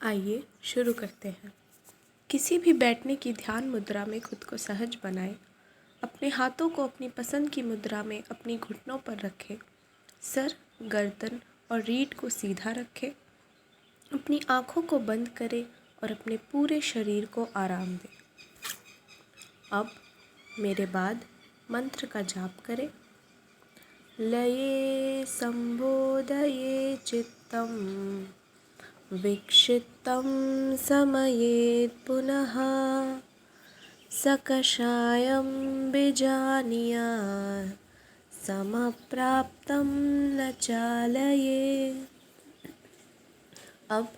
आइए शुरू करते हैं। किसी भी बैठने की ध्यान मुद्रा में खुद को सहज बनाएं। अपने हाथों को अपनी पसंद की मुद्रा में अपनी घुटनों पर रखें। सर, गर्दन और रीढ़ को सीधा रखें। अपनी आँखों को बंद करें और अपने पूरे शरीर को आराम दें। अब मेरे बाद मंत्र का जाप करें। लये संबोधये चित्तम विक्षिप्तं समयेत् पुनः सकषायं बीजानीयात् समप्राप्तं न चालये। अब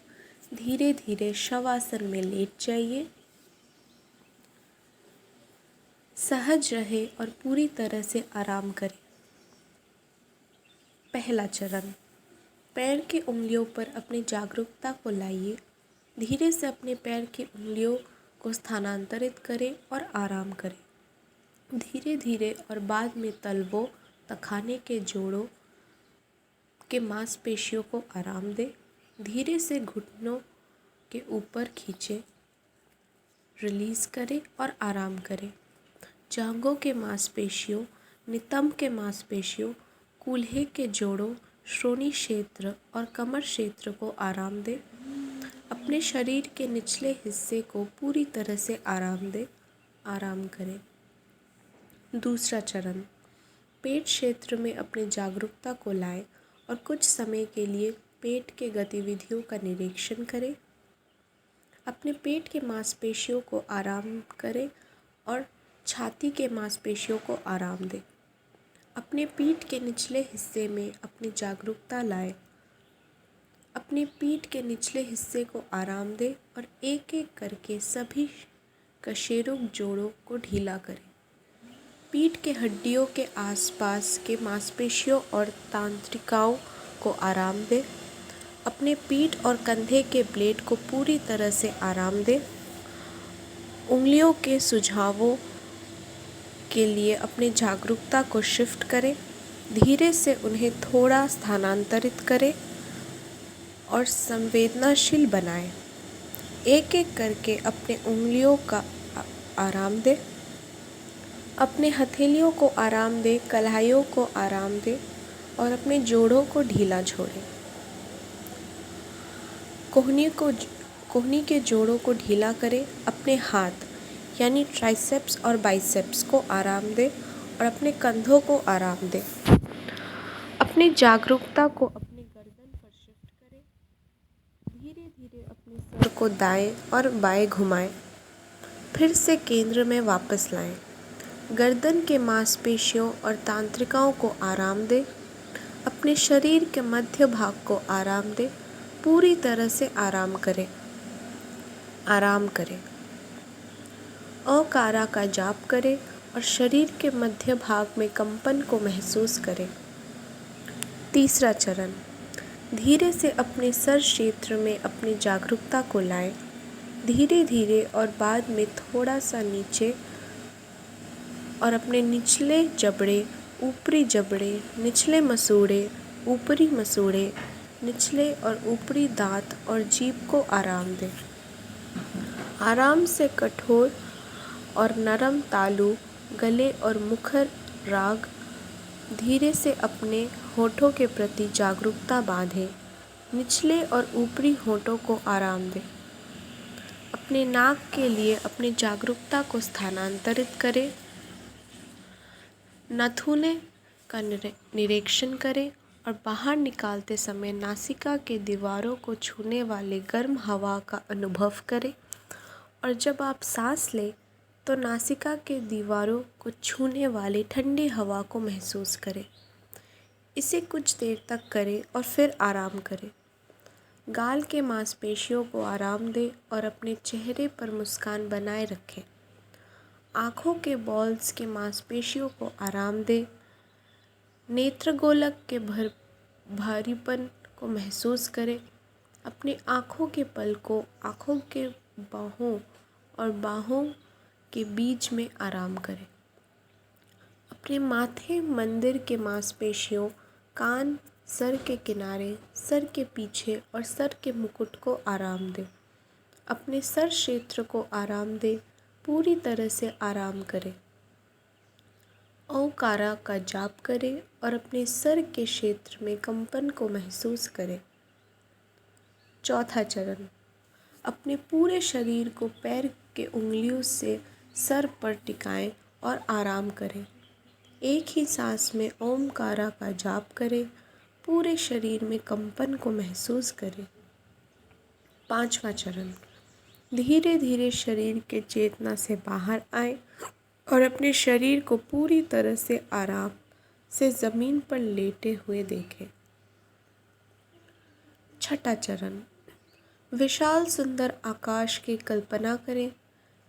धीरे धीरे शवासन में लेट जाइए। सहज रहे और पूरी तरह से आराम करें। पहला चरण, पैर की उंगलियों पर अपनी जागरूकता को लाइए। धीरे से अपने पैर की उंगलियों को स्थानांतरित करें और आराम करें। धीरे धीरे और बाद में तलवों, तखाने के जोड़ों के मांसपेशियों को आराम दें। धीरे से घुटनों के ऊपर खींचें, रिलीज़ करें और आराम करें। जांघों के मांसपेशियों, नितंब के मांसपेशियों, कूल्हे के जोड़ों, श्रोणि क्षेत्र और कमर क्षेत्र को आराम दें। अपने शरीर के निचले हिस्से को पूरी तरह से आराम दें, आराम करें। दूसरा चरण, पेट क्षेत्र में अपनी जागरूकता को लाएं और कुछ समय के लिए पेट के गतिविधियों का निरीक्षण करें। अपने पेट के मांसपेशियों को आराम करें और छाती के मांसपेशियों को आराम दें। अपने पीठ के निचले हिस्से में अपनी जागरूकता लाएं। अपनी पीठ के निचले हिस्से को आराम दें और एक एक करके सभी कशेरुक जोड़ों को ढीला करें। पीठ के हड्डियों के आसपास के मांसपेशियों और तंत्रिकाओं को आराम दें। अपने पीठ और कंधे के ब्लेड को पूरी तरह से आराम दें। उंगलियों के सुझावों के लिए अपनी जागरूकता को शिफ्ट करें। धीरे से उन्हें थोड़ा स्थानांतरित करें और संवेदनाशील बनाएं। एक एक करके अपने उंगलियों का आराम दें। अपने हथेलियों को आराम दें, कलाइयों को आराम दें और अपने जोड़ों को ढीला छोड़ें। कोहनी के जोड़ों को ढीला करें। अपने हाथ यानी ट्राइसेप्स और बाइसेप्स को आराम दें और अपने कंधों को आराम दें। अपनी जागरूकता को अपने गर्दन पर शिफ्ट करें। धीरे धीरे अपने सर को दाएं और बाएं घुमाएं। फिर से केंद्र में वापस लाएं। गर्दन के मांसपेशियों और तंत्रिकाओं को आराम दें। अपने शरीर के मध्य भाग को आराम दें। पूरी तरह से आराम करें। आराम करें। अकारा का जाप करें और शरीर के मध्य भाग में कंपन को महसूस करें। तीसरा चरण, धीरे से अपने सर क्षेत्र में अपनी जागरूकता को लाएं। धीरे धीरे और बाद में थोड़ा सा नीचे और अपने निचले जबड़े, ऊपरी जबड़े, निचले मसूड़े, ऊपरी मसूड़े, निचले और ऊपरी दांत और जीभ को आराम दें। आराम से कठोर और नरम तालु, गले और मुखर राग। धीरे से अपने होठों के प्रति जागरूकता बांधें। निचले और ऊपरी होठों को आराम दें। अपने नाक के लिए अपनी जागरूकता को स्थानांतरित करें। नाखूनों का निरीक्षण करें और बाहर निकालते समय नासिका के दीवारों को छूने वाले गर्म हवा का अनुभव करें और जब आप सांस लें तो नासिका के दीवारों को छूने वाली ठंडी हवा को महसूस करें। इसे कुछ देर तक करें और फिर आराम करें। गाल के मांसपेशियों को आराम दें और अपने चेहरे पर मुस्कान बनाए रखें। आँखों के बॉल्स के मांसपेशियों को आराम दें। नेत्रगोलक के भारीपन को महसूस करें। अपनी आँखों के पलकों, आँखों के बाहों और बाहों के बीच में आराम करें। अपने माथे, मंदिर के मांसपेशियों, कान, सर के किनारे, सर के पीछे और सर के मुकुट को आराम दें। अपने सर क्षेत्र को आराम दें, पूरी तरह से आराम करें। ओंकारा का जाप करें और अपने सर के क्षेत्र में कंपन को महसूस करें। चौथा चरण, अपने पूरे शरीर को पैर के उंगलियों से सर पर टिकाएं और आराम करें। एक ही सांस में ओमकारा का जाप करें, पूरे शरीर में कंपन को महसूस करें। पांचवा चरण, धीरे धीरे शरीर के चेतना से बाहर आए और अपने शरीर को पूरी तरह से आराम से ज़मीन पर लेटे हुए देखें। छठा चरण, विशाल सुंदर आकाश की कल्पना करें।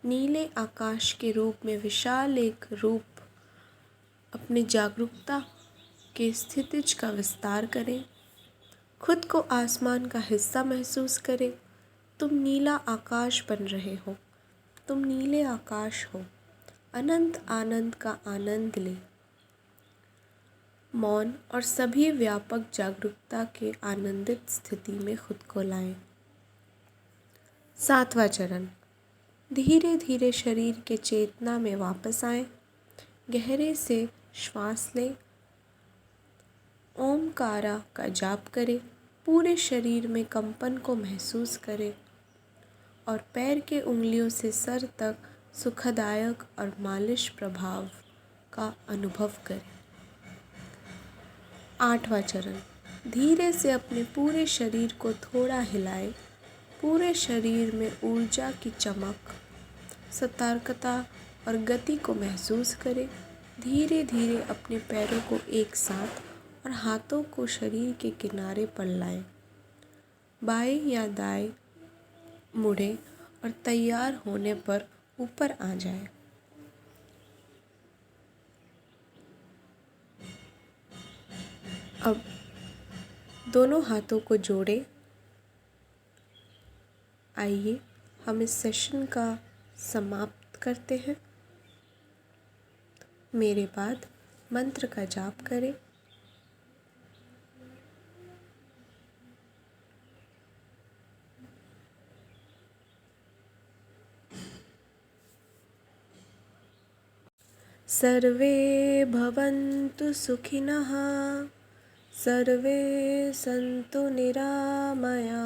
नीले आकाश के रूप में विशाल एक रूप अपनी जागरूकता के स्थितिज का विस्तार करें। खुद को आसमान का हिस्सा महसूस करें। तुम नीला आकाश बन रहे हो। तुम नीले आकाश हो। अनंत आनंद का आनंद ले। मौन और सभी व्यापक जागरूकता के आनंदित स्थिति में खुद को लाएं। सातवां चरण, धीरे धीरे शरीर के चेतना में वापस आएं। गहरे से श्वास लें। ओमकारा का जाप करें। पूरे शरीर में कंपन को महसूस करें और पैर के उंगलियों से सर तक सुखदायक और मालिश प्रभाव का अनुभव करें। आठवां चरण, धीरे से अपने पूरे शरीर को थोड़ा हिलाएं। पूरे शरीर में ऊर्जा की चमक, सतर्कता और गति को महसूस करें। धीरे धीरे अपने पैरों को एक साथ और हाथों को शरीर के किनारे पर लाएं। बाएं या दाएं मुड़ें और तैयार होने पर ऊपर आ जाएं। अब दोनों हाथों को जोड़ें। आइए हम इस सेशन का समाप्त करते हैं। मेरे बाद मंत्र का जाप करें। सर्वे भवन्तु सुखिनः, सर्वे सन्तु निरामया,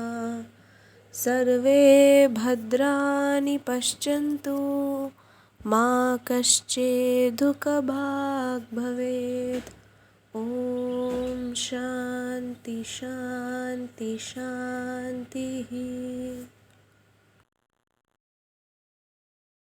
सर्वे भद्राणि पश्यन्तु, मा कश्चित् दुःखभाग् भवेत्। ॐ शान्ति शान्ति शान्तिः।